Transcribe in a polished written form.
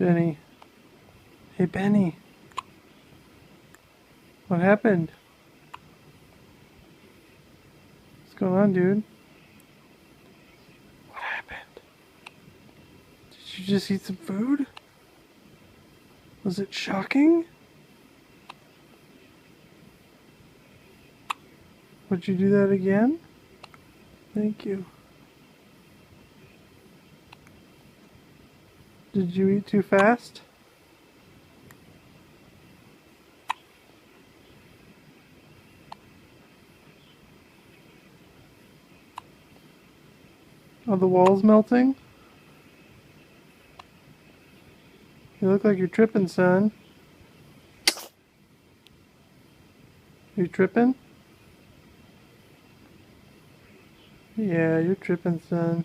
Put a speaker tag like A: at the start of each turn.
A: Benny. Hey, Benny. What happened? What's going on, dude? What happened? Did you just eat some food? Was it shocking? Would you do that again? Thank you. Did you eat too fast? Are the walls melting? You look like you're tripping, son. You tripping? Yeah, you're tripping, son.